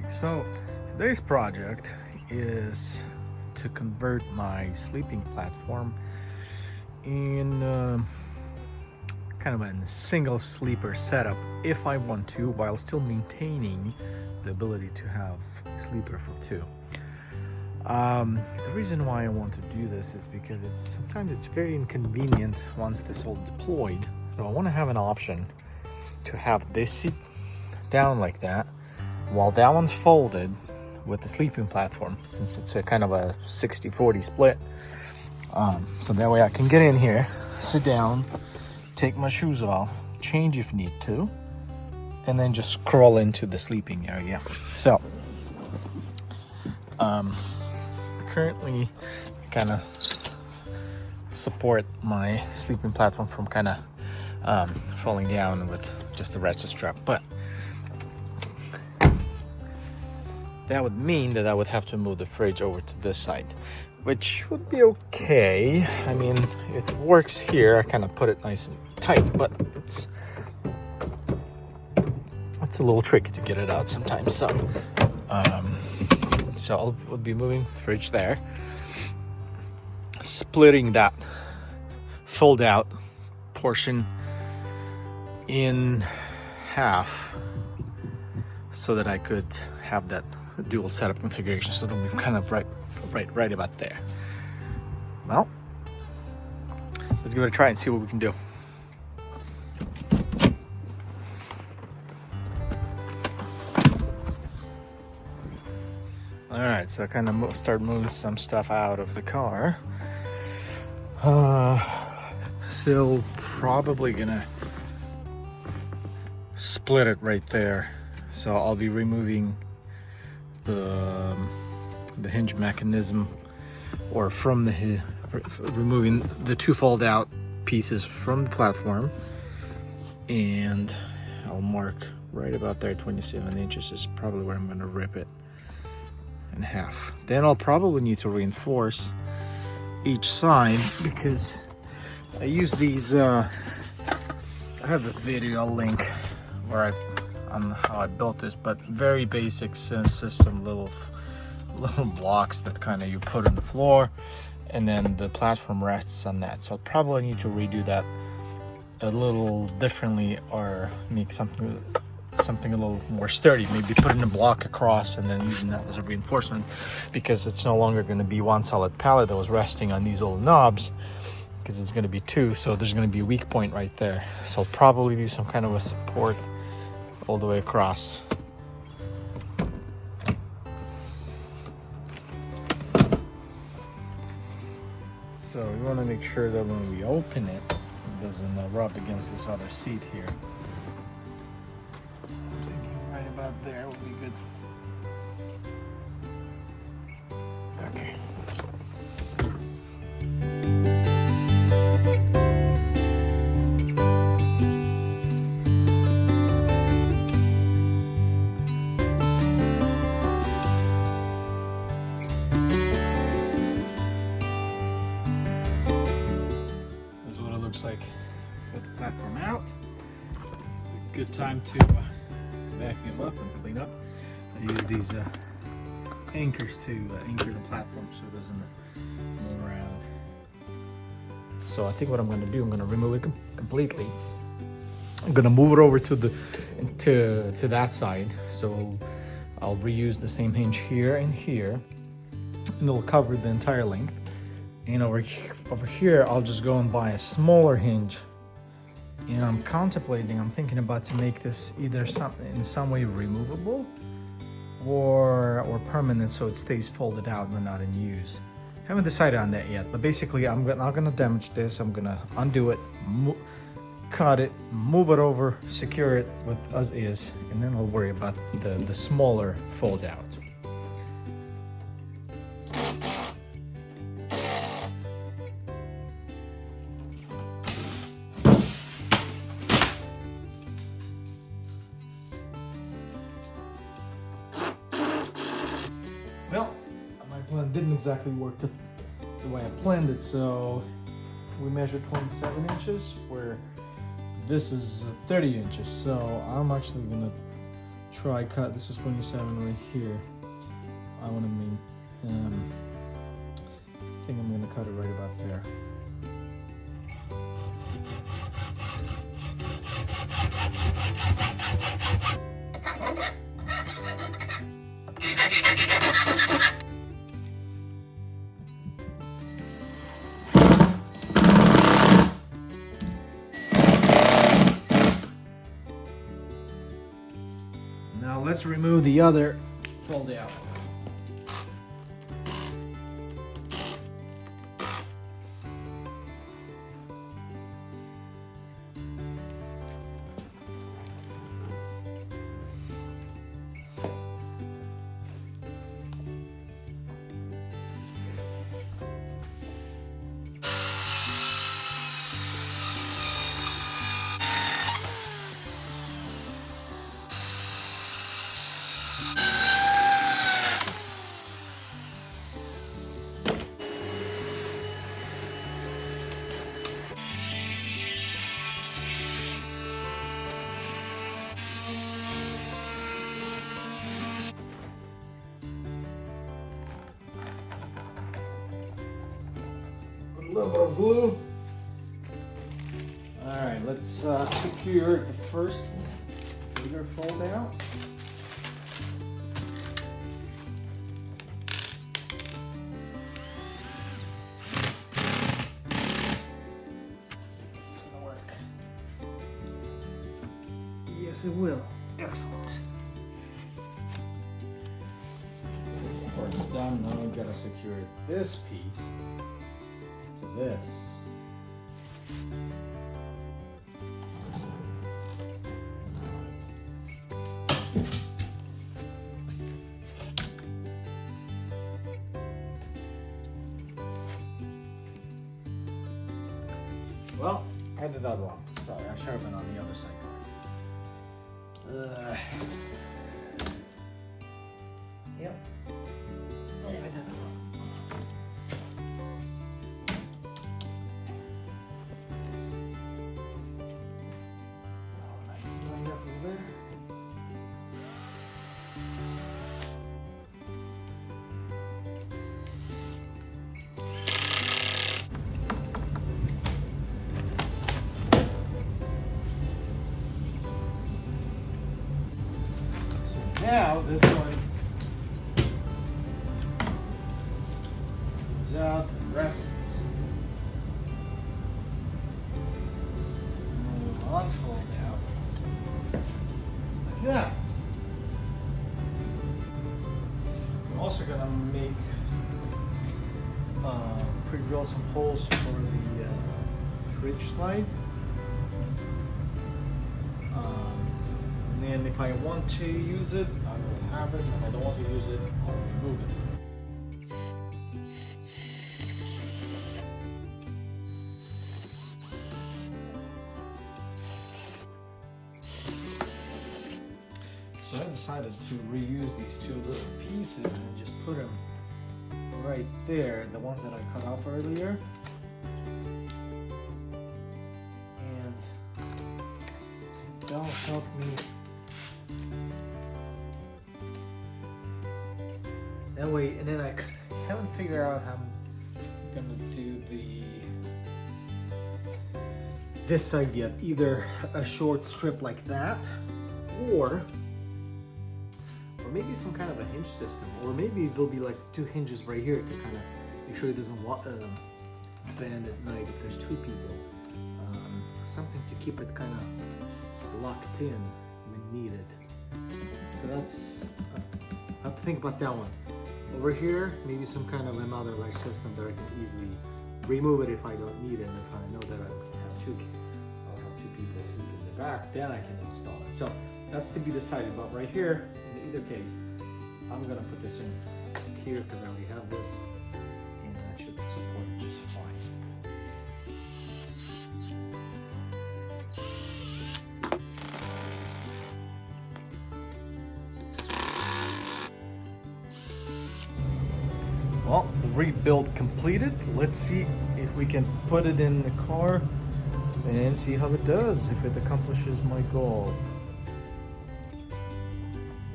So today's project is to convert my sleeping platform in kind of a single sleeper setup if I want to, while still maintaining the ability to have a sleeper for two. The reason why I want to do this is because sometimes it's very inconvenient once this is all deployed. So I want to have an option to have this sit down like that while that one's folded with the sleeping platform, since it's a kind of a 60-40 split. So that way I can get in here, sit down, take my shoes off, change if need to, and then just crawl into the sleeping area. So currently I kind of support my sleeping platform from kind of falling down with just the ratchet strap, but that would mean that I would have to move the fridge over to this side, which would be okay. I mean, it works here. I kind of put it nice and tight, but it's a little tricky to get it out sometimes. So I'll be moving the fridge there, splitting that fold out portion in half so that I could have that dual setup configuration. So it'll be kind of right about there. Well, let's give it a try and see what we can do. All right, so I kind of start moving some stuff out of the car. So probably gonna split it right there. So I'll be removing the hinge mechanism, or from the removing the two fold out pieces from the platform, and I'll mark right about there. 27 inches is probably where I'm going to rip it in half. Then I'll probably need to reinforce each side, because I use these I have a video I'll link where on how I built this, but very basic system, little blocks that kind of you put on the floor, and then the platform rests on that. So I'll probably need to redo that a little differently, or make something a little more sturdy, maybe putting a block across and then using that as a reinforcement, because it's no longer going to be one solid pallet that was resting on these little knobs, because it's going to be two, so there's going to be a weak point right there. So I'll probably do some kind of a support all the way across. So we want to make sure that when we open it, it doesn't rub against this other seat here. I'm thinking right about there will be good. Okay. Like with the platform out, it's a good time to vacuum up and clean up. I use these anchors to anchor the platform so it doesn't move around. So I think what I'm going to do, I'm going to remove it completely. I'm going to move it over to that side. So I'll reuse the same hinge here and here, and it'll cover the entire length. And over here, I'll just go and buy a smaller hinge. And I'm thinking about to make this either in some way removable or permanent, so it stays folded out when not in use. Haven't decided on that yet, but basically I'm not gonna damage this. I'm gonna undo it, cut it, move it over, secure it with as is, and then I'll worry about the smaller fold out. Well, my plan didn't exactly work the way I planned it, so we measured 27 inches, where this is 30 inches. So I'm actually gonna try cut. This is 27 right here. I want to make, I think I'm going to cut it right about there. Now let's remove the other fold out. A little bit of glue. All right, let's secure the first bigger fold out. Let's see if this is gonna work. Yes, it will. Excellent. This part's done. Now we've got to secure this piece. This. Well, I did that wrong. Sorry, I should have been on the other side. Yep. Yeah, I did that wrong. Now this one comes out and rests. Move on, fold out. Just like that. I'm also gonna make pre-drill some holes for the fridge slide. And if I want to use it, I will have it. If I don't want to use it, I'll remove it. So I decided to reuse these two little pieces and just put them right there, the ones that I cut off earlier. And that'll help me. That way, and then I haven't figured out how I'm gonna do this side yet. Either a short strip like that, or maybe some kind of a hinge system, or maybe there'll be like two hinges right here to kind of make sure it doesn't bend at night if there's two people. Something to keep it kind of locked in when needed. So that's I have to think about that one. Over here, maybe some kind of another like system that I can easily remove it if I don't need it. And if I know that I'll have two people sleep in the back, then I can install it. So that's to be decided. But right here, in either case, I'm gonna put this in here because I already have this, and that should support it just fine. Well, the rebuild completed. Let's see if we can put it in the car and see how it does, if it accomplishes my goal.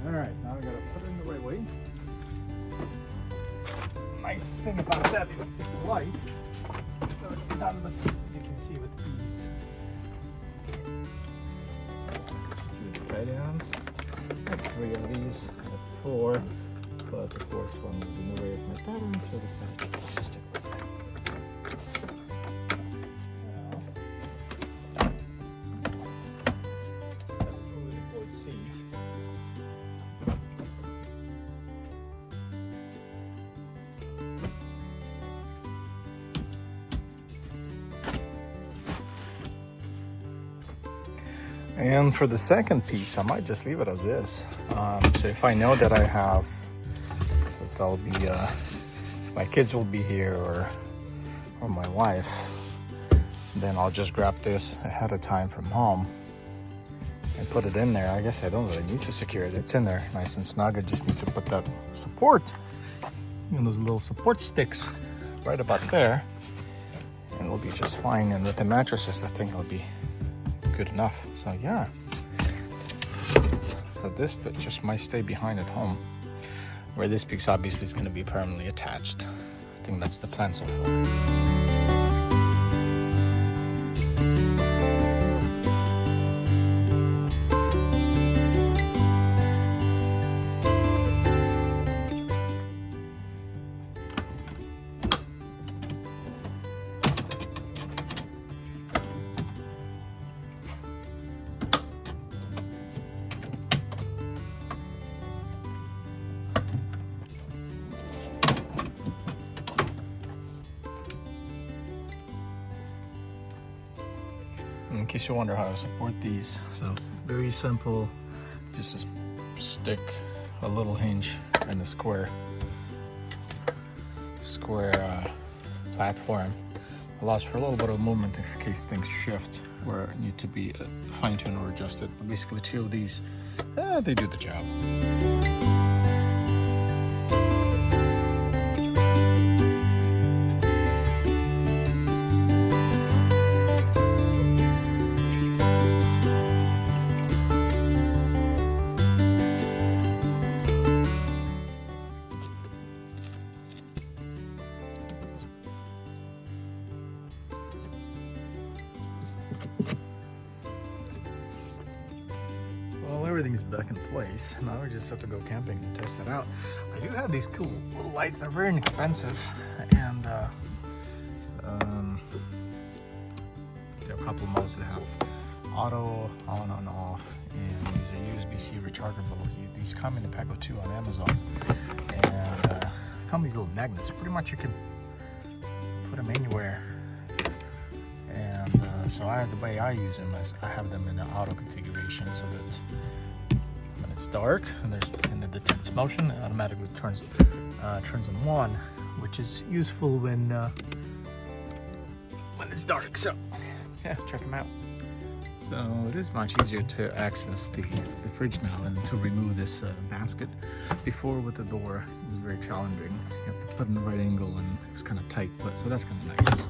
All right, now I gotta put it in the right way. Nice thing about that is it's light, so it's done with, as you can see, with ease. Secure the tie downs. I have 3 of these. I have 4, but the 4th one was in the way of my battery, so this has to stick with it. And for the second piece, I might just leave it as is. So if I know that I have, that I'll be, my kids will be here or my wife, then I'll just grab this ahead of time from home and put it in there. I guess I don't really need to secure it. It's in there nice and snug. I just need to put that support, those little support sticks right about there, and it'll be just fine. And with the mattresses, I think it'll be good enough. So yeah, so this just might stay behind at home, where this piece obviously is going to be permanently attached. I think that's the plan so far. In case you wonder how to support these, so very simple, just a stick, a little hinge, and a square platform. Allows for a little bit of movement in case things shift or need to be fine-tuned or adjusted. But basically 2 of these, they do the job. Well, everything's back in place. Now we just have to go camping and test it out. I do have these cool little lights. They're very inexpensive, and there are a couple modes that have auto, on and off, and these are USB-C rechargeable. These come in a pack of 2 on Amazon, and come these little magnets. Pretty much you can put them anywhere. And so the way I use them is I have them in the auto configuration, so that when it's dark and it detects motion, it automatically turns them on, which is useful when it's dark. So yeah, check them out. So it is much easier to access the fridge now and to remove this basket. Before with the door, it was very challenging. You have to put it in the right angle and it was kind of tight, but so that's kind of nice.